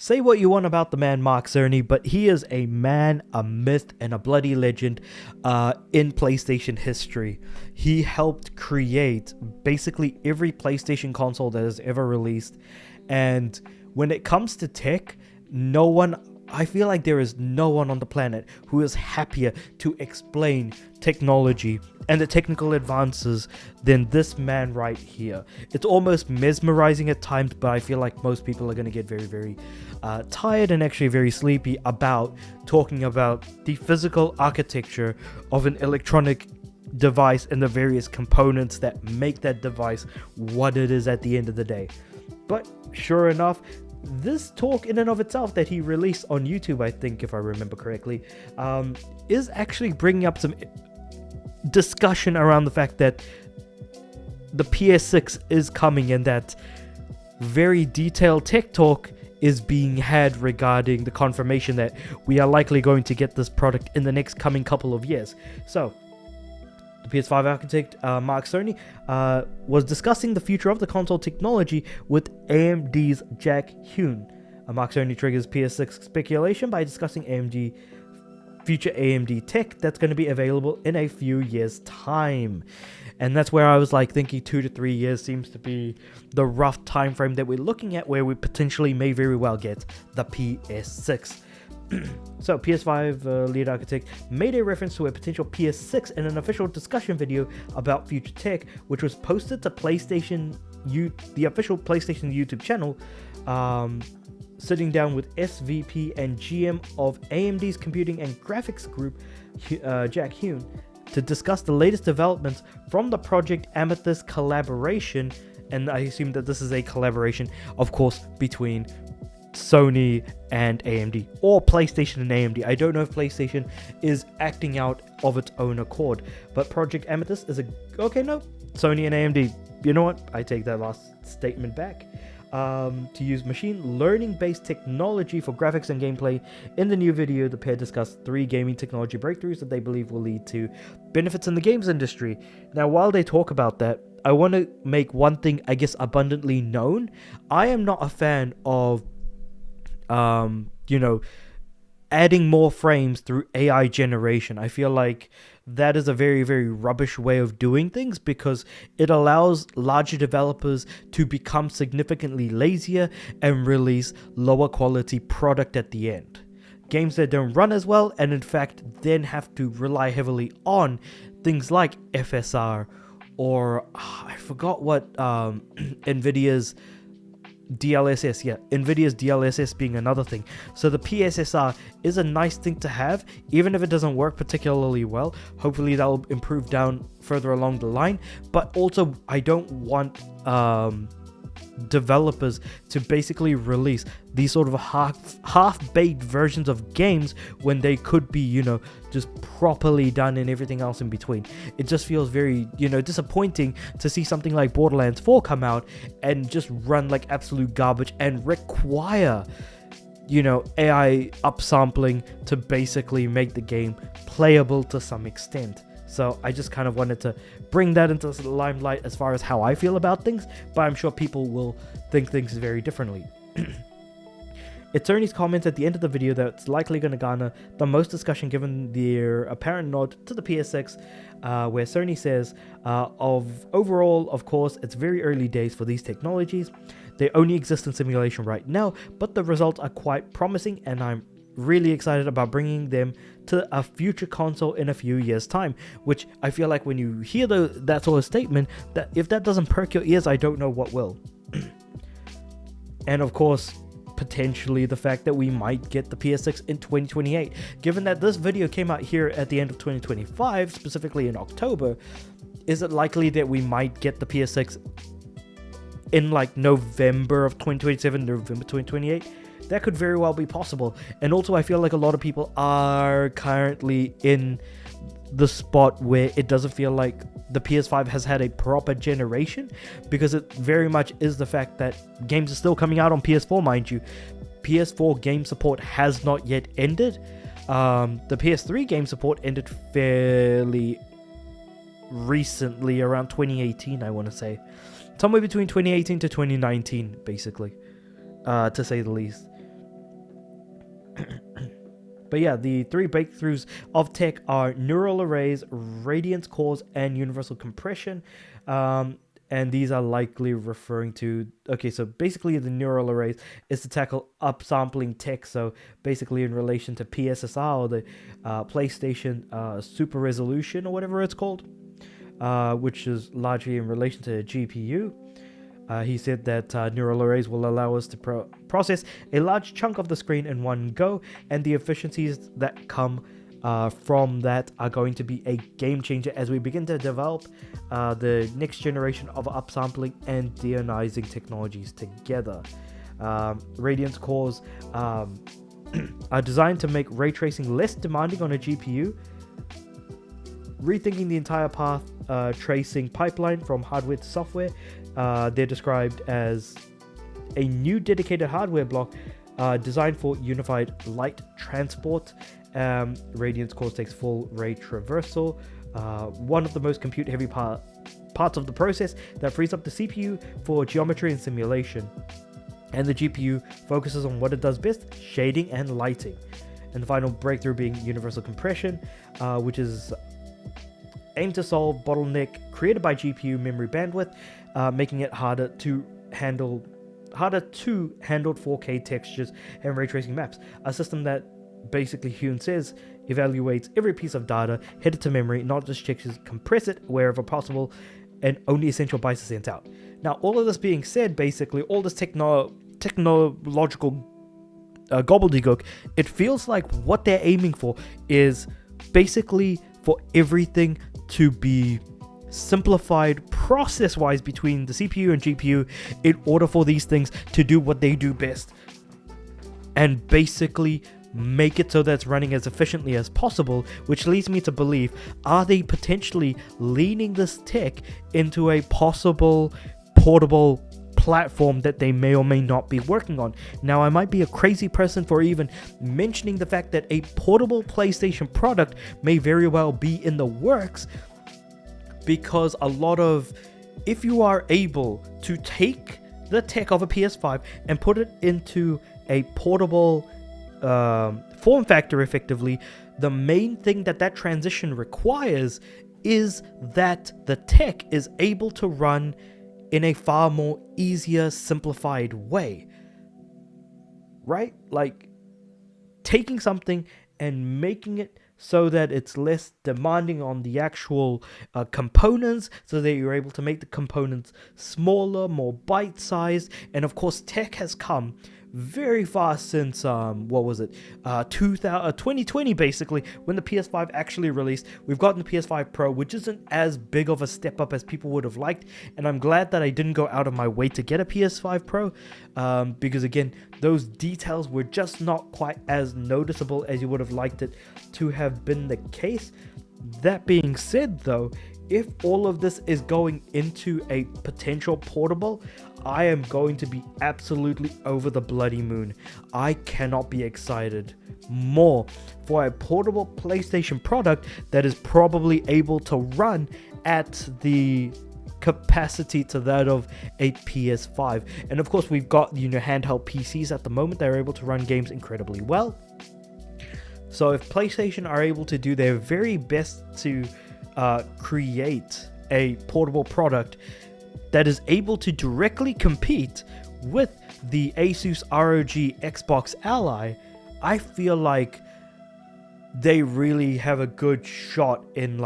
Say what you want about the man Mark Cerny, but he is a man, a myth, and a bloody legend in PlayStation history. He helped create basically every PlayStation console that has ever released. And when it comes to tech, I feel like there is no one on the planet who is happier to explain technology and the technical advances than this man right here. It's almost mesmerizing at times, but I feel like most people are going to get very, very tired and actually very sleepy about talking about the physical architecture of an electronic device and the various components that make that device what it is at the end of the day. But sure enough, this talk in and of itself that he released on YouTube, I think, if I remember correctly, is actually bringing up some discussion around the fact that the PS6 is coming and that very detailed tech talk is being had regarding the confirmation that we are likely going to get this product in the next coming couple of years. So, the PS5 architect, Mark Cerny, was discussing the future of the console technology with AMD's Jack Huhn. Mark Cerny triggers PS6 speculation by discussing future AMD tech that's going to be available in a few years' time. And that's where I was like thinking 2 to 3 years seems to be the rough time frame that we're looking at, where we potentially may very well get the PS6. So, PS5 lead architect made a reference to a potential PS6 in an official discussion video about future tech, which was posted to the official PlayStation YouTube channel, sitting down with SVP and GM of AMD's Computing and Graphics Group, Jack Huhn, to discuss the latest developments from the Project Amethyst collaboration. And I assume that this is a collaboration, of course, between Sony and AMD, or PlayStation and AMD. I don't know if PlayStation is acting out of its own accord, but Project Amethyst is Sony and AMD. You know what? I take that last statement back. To use machine learning based technology for graphics and gameplay. In the new video, the pair discussed 3 gaming technology breakthroughs that they believe will lead to benefits in the games industry. Now, while they talk about that, I want to make one thing, I guess, abundantly known. I am not a fan of adding more frames through AI generation. I feel like that is a very, very rubbish way of doing things, because it allows larger developers to become significantly lazier and release lower quality product at the end. Games that don't run as well, and in fact then have to rely heavily on things like FSR or I forgot what NVIDIA's DLSS being another thing. So the PSSR is a nice thing to have, even if it doesn't work particularly well. Hopefully that'll improve down further along the line. But also, I don't want developers to basically release these sort of half-baked versions of games when they could be, just properly done and everything else in between. It just feels very, disappointing to see something like Borderlands 4 come out and just run like absolute garbage and require, AI upsampling to basically make the game playable to some extent. So I just kind of wanted to bring that into the limelight as far as how I feel about things, but I'm sure people will think things very differently. It's Cerny's comments at the end of the video that's likely going to garner the most discussion, given their apparent nod to the PS6, where Cerny says, overall, of course, it's very early days for these technologies. They only exist in simulation right now, but the results are quite promising, and I'm really excited about bringing them to a future console in a few years' time. Which I feel like when you hear that sort of statement, that if that doesn't perk your ears, I don't know what will. And of course, potentially the fact that we might get the PS6 in 2028. Given that this video came out here at the end of 2025, specifically in October, is it likely that we might get the PS6 in like November of 2027, November 2028? That could very well be possible. And also, I feel like a lot of people are currently in the spot where it doesn't feel like the PS5 has had a proper generation, because it very much is the fact that games are still coming out on PS4, mind you. PS4 game support has not yet ended. The PS3 game support ended fairly recently, around 2018, I want to say. Somewhere between 2018 to 2019, basically, to say the least. But yeah, the three breakthroughs of tech are neural arrays, radiance cores, and universal compression. And these are likely referring to, okay, so basically the neural arrays is to tackle upsampling tech. So basically in relation to PSSR, or the PlayStation Super Resolution, or whatever it's called, which is largely in relation to GPU. He said that neural arrays will allow us to process a large chunk of the screen in one go, and the efficiencies that come from that are going to be a game changer as we begin to develop the next generation of upsampling and deionizing technologies together. Radiance cores are designed to make ray tracing less demanding on a GPU, rethinking the entire path tracing pipeline from hardware to software. They're described as a new dedicated hardware block designed for unified light transport. Radiance cores takes full ray traversal, one of the most compute heavy parts of the process that frees up the CPU for geometry and simulation. And the GPU focuses on what it does best, shading and lighting. And the final breakthrough being universal compression, which is aimed to solve bottleneck created by GPU memory bandwidth, making it harder to handle 4K textures and ray tracing maps. A system that basically, Hune says, evaluates every piece of data, headed to memory, not just checks it, compress it wherever possible, and only essential bytes are sent out. Now, all of this being said, basically, all this technological gobbledygook, it feels like what they're aiming for is basically for everything to be simplified process-wise between the CPU and GPU in order for these things to do what they do best, and basically make it so that it's running as efficiently as possible, which leads me to believe, are they potentially leaning this tech into a possible portable platform that they may or may not be working on? Now, I might be a crazy person for even mentioning the fact that a portable PlayStation product may very well be in the works, because if you are able to take the tech of a PS5 and put it into a portable form factor effectively, the main thing that transition requires is that the tech is able to run in a far more easier, simplified way, right? Like taking something and making it so that it's less demanding on the actual components, so that you're able to make the components smaller, more bite-sized. And of course, tech has come very fast since 2020, basically, when the PS5 actually released. We've gotten the PS5 Pro, which isn't as big of a step up as people would have liked, and I'm glad that I didn't go out of my way to get a PS5 Pro, because again, those details were just not quite as noticeable as you would have liked it to have been the case. That being said, though, if all of this is going into a potential portable, I am going to be absolutely over the bloody moon. I cannot be excited more for a portable PlayStation product that is probably able to run at the capacity to that of a PS5. And of course, we've got, handheld PCs at the moment. They're able to run games incredibly well. So if PlayStation are able to do their very best to create a portable product that is able to directly compete with the Asus ROG Xbox Ally, I feel like they really have a good shot in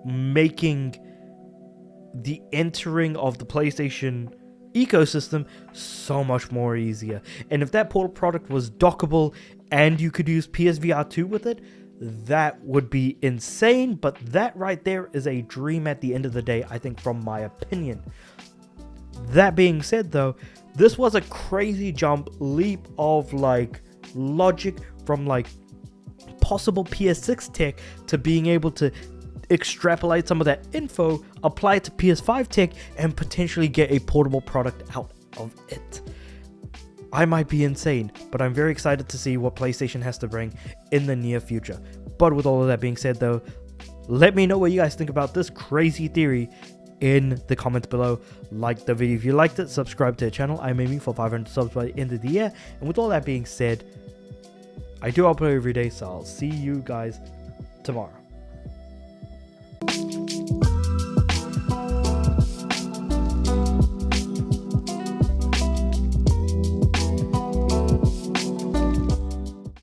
making the entering of the PlayStation ecosystem so much more easier. And if that portable product was dockable and you could use PSVR 2 with it, that would be insane. But that right there is a dream at the end of the day, I think, from my opinion. That being said, though, this was a crazy leap of logic from possible PS6 tech to being able to extrapolate some of that info, apply it to PS5 tech, and potentially get a portable product out of it. I might be insane, but I'm very excited to see what PlayStation has to bring in the near future. But with all of that being said, though, let me know what you guys think about this crazy theory in the comments below. Like the video if you liked it, subscribe to the channel. I'm aiming for 500 subs by the end of the year. And with all that being said, I do upload every day, so I'll see you guys tomorrow.